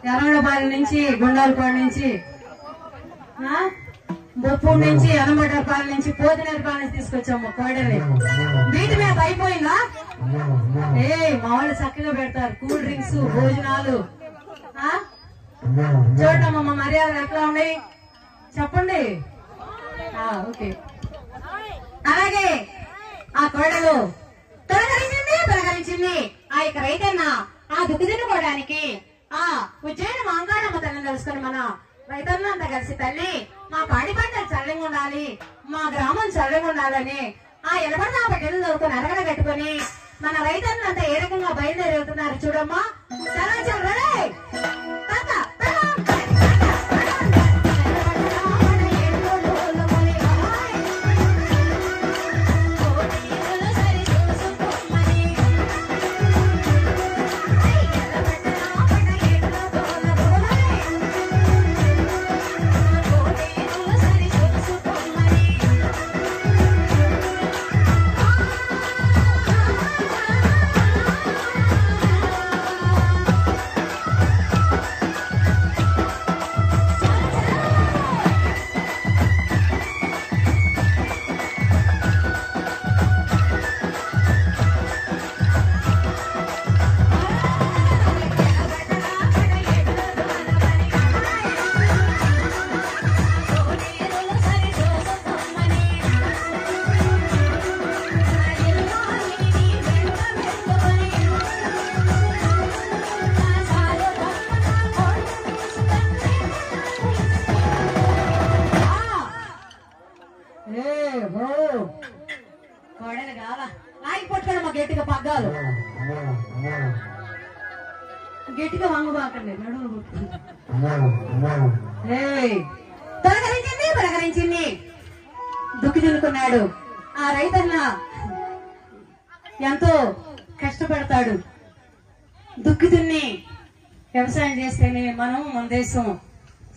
ఎర్రగడపాలెం నుంచి, గుండాలపాడు నుంచి, బొప్పూడి నుంచి, అనమటపాలెం నుంచి, పోతినేరపాలెం నుంచి తీసుకొచ్చాము కోడల్ని. వీటి మీద అయిపోయిందా? మా వాళ్ళు చక్కగా పెడతారు కూల్ డ్రింక్స్, భోజనాలు. చూడమ్మా మా మర్యాదలు ఎట్లా ఉన్నాయి చెప్పండి. ఓకే. అలాగే ఆ కోడలు తొలగరించింది ఆ యొక్క రైతన్న ఆ దుక్కు తినుకోవడానికి ఆ ఉజ్జయిని మాంగారమ్మ తల్లిని తెలుసుకుని మన రైతన్న అంతా కలిసి తల్లి మా పాడి పంటలు చల్లగా ఉండాలి, మా గ్రామం చల్లగా ఉండాలని ఆ ఎలబడిన పట్టెలు దొరుకుని అరగడ కట్టుకుని మన రైతన్నంతా ఏ రకంగా బయలుదేరి వెళ్తున్నారు చూడమ్మా. చాలా చాలా కోడలు కావా నాయకు పట్టుకోండి మా గట్టిగా పగ్గాలు గట్టిగా వంగబాకండి నడుము తొలగరించింది దుక్కి తినుకున్నాడు. ఆ రైతన్న ఎంతో కష్టపడతాడు. దుక్కి దున్ని వ్యవసాయం చేస్తేనే మనం మన దేశం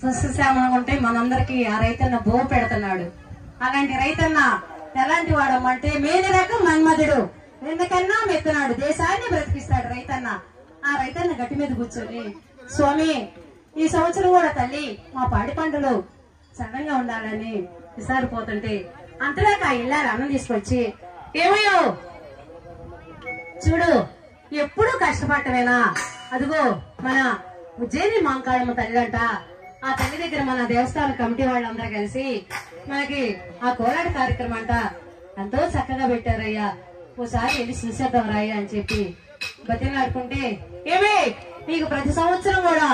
సస్యశ్యామలంగా ఉంటే మనందరికి ఆ రైతన్న బో పెడుతున్నాడు. అలాంటి రైతన్న ఎలాంటి వాడమ్మంటే మేలు రకం మన్మధుడు, ఎందుకన్నా మెత్తనాడు, దేశాన్ని బ్రతికిస్తాడు రైతన్న. ఆ రైతన్న గట్టి మీద కూర్చొని స్వామి ఈ సంవత్సరం కూడా తల్లి మా పాడి పంటలు సడన్గా ఉండాలని విసారిపోతుంటే అంతదాకా ఆ ఇల్లారు అన్నం తీసుకొచ్చి ఏమయ్యో చూడు ఎప్పుడూ కష్టపడటమేనా, అదిగో మన ఉజ్జయిని మాంకాళమ్మ తల్లి అంట. ఆ తల్లి దగ్గర మన దేవస్థాన కమిటీ వాళ్ళందరూ కలిసి మనకి ఆ కోలాట కార్యక్రమం అంట ఎంతో చక్కగా పెట్టారయ్యా, ఓసారి వెళ్ళి చూసేద్దాం రాయ్యా అని చెప్పి బతిలాడుకుంటే ఏమే నీకు ప్రతి సంవత్సరం కూడా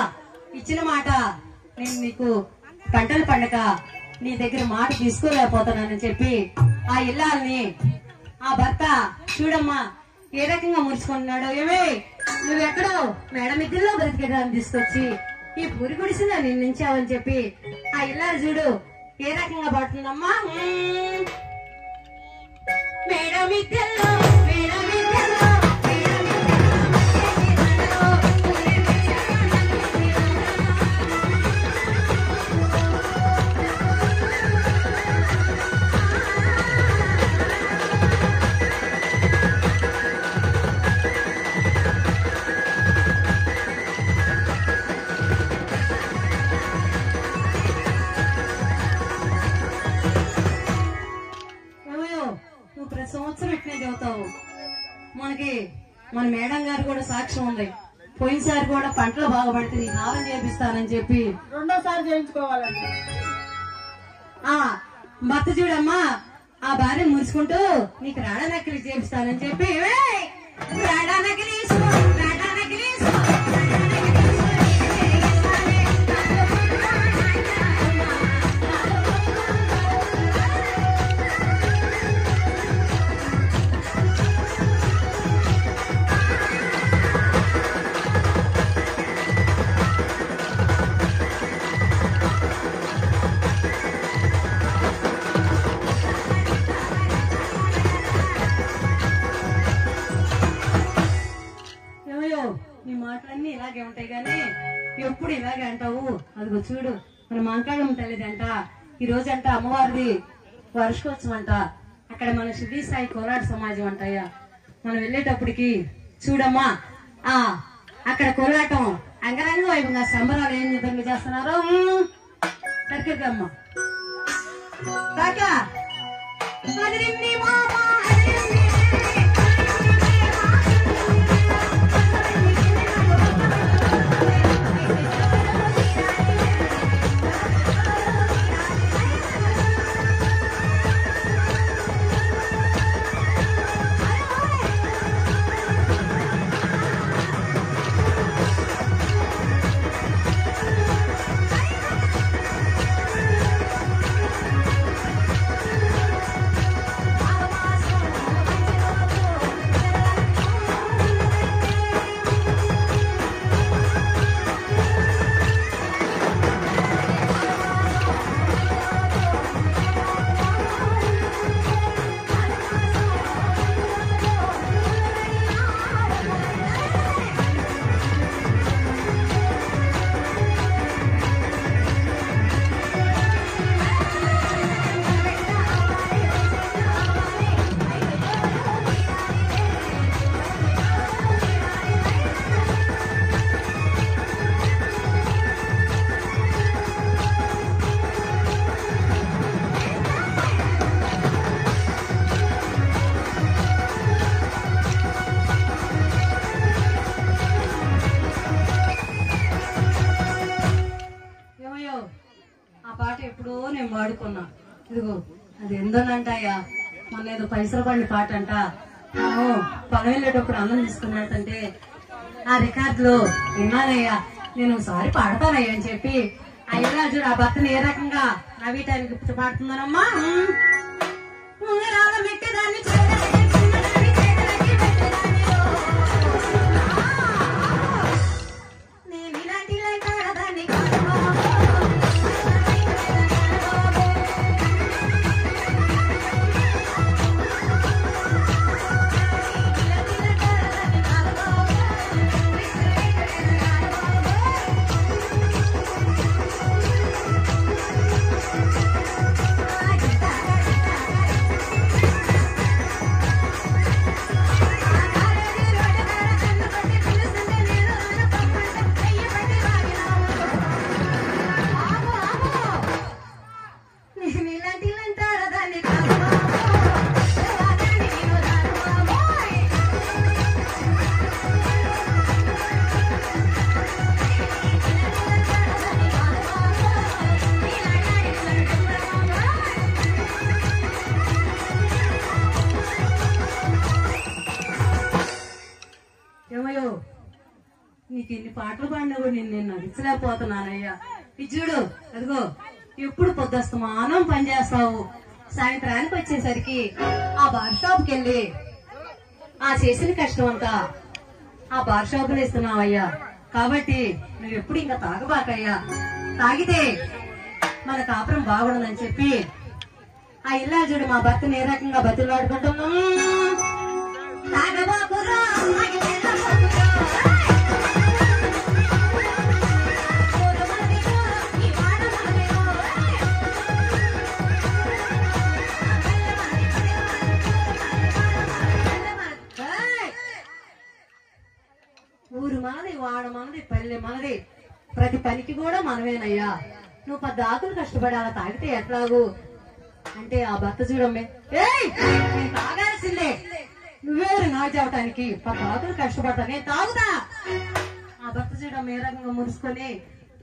ఇచ్చిన మాట నేను నీకు పంటలు పండక నీ దగ్గర మాట తీసుకోలేకపోతున్నానని చెప్పి ఆ ఇల్లాల్ని ఆ భర్త చూడమ్మా ఏ రకంగా ముడుచుకుంటున్నాడు. ఏమే నువ్వెక్కడో మేడ మిద్దుల్లో బ్రతికేదాన్ని తీసుకొచ్చి ఈ పురి గుడిసిందా నేను నుంచావని చెప్పి ఆ ఇల్లాలు చూడు ఏ రకంగా పడుతుందమ్మా. మేడ మిద్దెల్లో సంవత్సరం ఇట్లే చదువుతావు. మనకి మన మేడం గారు కూడా సాక్ష్యం ఉంది, పోయినసారి కూడా పంటలు బాగుపడితే నీకు హారం చేపిస్తానని చెప్పి రెండోసారి చేయించుకోవాలండి. భర్త చూడమ్మా ఆ భార్య మురుచుకుంటూ నీకు రాడా నకిలీ చేపిస్తానని చెప్పి రాడా నకిలీ నీ మాటలన్నీ ఇలాగే ఉంటాయి గానీ ఎప్పుడు ఇలాగే అంటావు. అదిగో చూడు మన మాంకాళమ్మ తల్లిదంట ఈ రోజంట అమ్మవారిది వార్షికోత్సవం అంట. అక్కడ మన శ్రీ సాయి కోలాట సమాజం అంటయ్యా. మనం వెళ్ళేటప్పటికి చూడమ్మా ఆ అక్కడ కోలాటం అంగరంగ వైభవంగా సంబరాలు ఏం విధంగా చేస్తున్నారు. సరిగ్గా అమ్మ కాకా అదిరింది మామ అదిరింది. ఆ పాట ఎప్పుడో నేను వాడుకున్నా. ఇదిగో అది ఎందోనంటాయా మన ఏదో పైసలు పడిన పాట అంట. పొలం వెళ్ళేటప్పుడు అన్నం తీసుకున్నట్టంటే ఆ రికార్డులో విన్నానయ్యా, నేను ఒకసారి పాడతానయ్యా అని చెప్పి అయ్యా చూడు ఆ భర్తను ఏ రకంగా నవ్వటానికి పాడుతున్నానమ్మా. మెట్టేదాన్ని నేను ఇలాంటి దాన్ని నీకు ఎన్ని పాటలు పాడినా కూడా నేను నడిచలేకపోతున్నానయ్యా. ఇది చూడు అదిగో ఎప్పుడు పొద్దుస్తమానం పని చేస్తావు, సాయంత్రానికి వచ్చేసరికి ఆ బార్ షాప్కి వెళ్ళి ఆ చేసిన కష్టం అంతా ఆ బార్ షాప్ లో ఇస్తున్నావయ్యా. కాబట్టి నువ్వు ఎప్పుడు ఇంకా తాగబాకయ్యా, తాగితే మన కాపురం బాగుండదని చెప్పి ఆ ఇల్లా చూడు మా భర్తను ఏ రకంగా బతులు ఆడుకుంటున్నాం. తాగబాకురా ఊరు మనది, వాడ మనది, పల్లె మనది, ప్రతి పనికి కూడా మనమేనయ్యా. నువ్వు 10 ఆకులు కష్టపడి అలా తాగితే ఎట్లాగు అంటే ఆ భర్త చూడమ్మే, నేను తాగాల్సిందే, నువ్వెవరు నాకు చెప్పటానికి, 10 ఆకులు కష్టపడతా నేను తాగుతా. ఆ భర్త చూడమ్మ ఏ రకంగా మురుసుకొని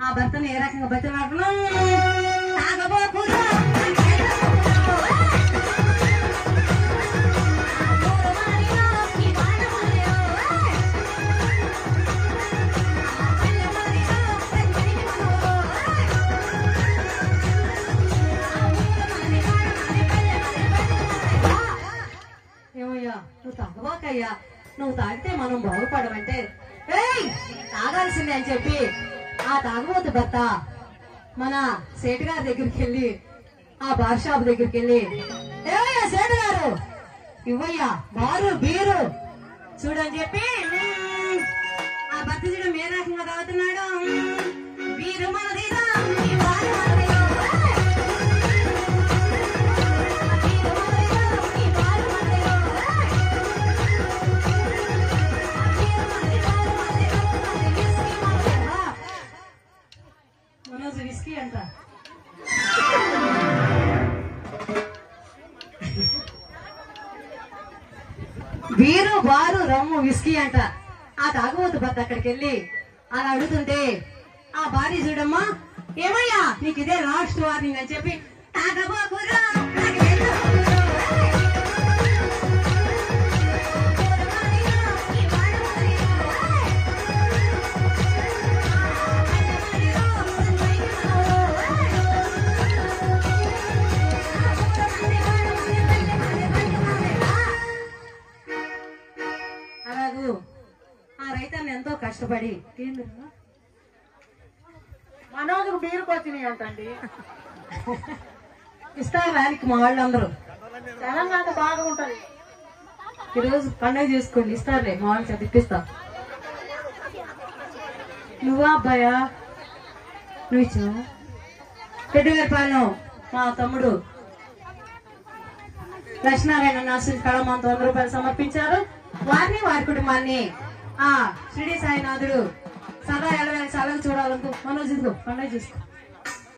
ఆ భర్తను ఏ రకంగా బతిలాడుతున్నా. తాగబోకురా ఏమయ్యా నువ్వు తాగబాకయ్యా, నువ్వు తాగితే మనం బాగుపడమంటే తాగాల్సిందే అని చెప్పి ఆ తాగబోతు భర్త మన సేటు గారి దగ్గరికి వెళ్ళి ఆ బార్ షాప్ దగ్గరికి వెళ్ళి, ఏమయ్యా సేటు గారు ఇవ్వయ్యా బారు బీరు చూడని చెప్పి ఆ భర్త చూడ ఏ రకంగా తాగుతున్నాడు. బీరు మనదిరా బీరు బారు రమ్ము విస్కీ అంట. ఆ తాగుబోతు భర్త అక్కడికి వెళ్ళి అలా అడుగుతుంటే ఆ భార్య చూడమ్మా, ఏమయ్యా నీకు ఇదే లాస్ట్ వార్నింగ్ అని చెప్పి తాగబోకురా అలాగూ ఆ రైతాన్ని ఎంతో కష్టపడి మనోజుకు బీరుకు వచ్చినాయి అంటండి. ఇస్తారు ఆయనకి మా వాళ్ళందరూ. తెలంగాణ బాగా ఉంటది. ఈరోజు పండుగ చేసుకోండి, ఇస్తారులే మా వాళ్ళు చదివిస్తా. నువ్వా అబ్బాయా? నువ్వు ఇచ్చావా? పెట్టుగారిపాలెం మా తమ్ముడు లక్ష్మీనారాయణ నాశనం కళమంత 100 రూపాయలు సమర్పించారు. వారిని వారి కుటుంబాన్ని ఆ షిరిడి సాయినాథుడు సదా ఎలవేళ చల్లగా చూడాలనుకో. మనోజ్ ఇదిగో పండుగ చేసుకో.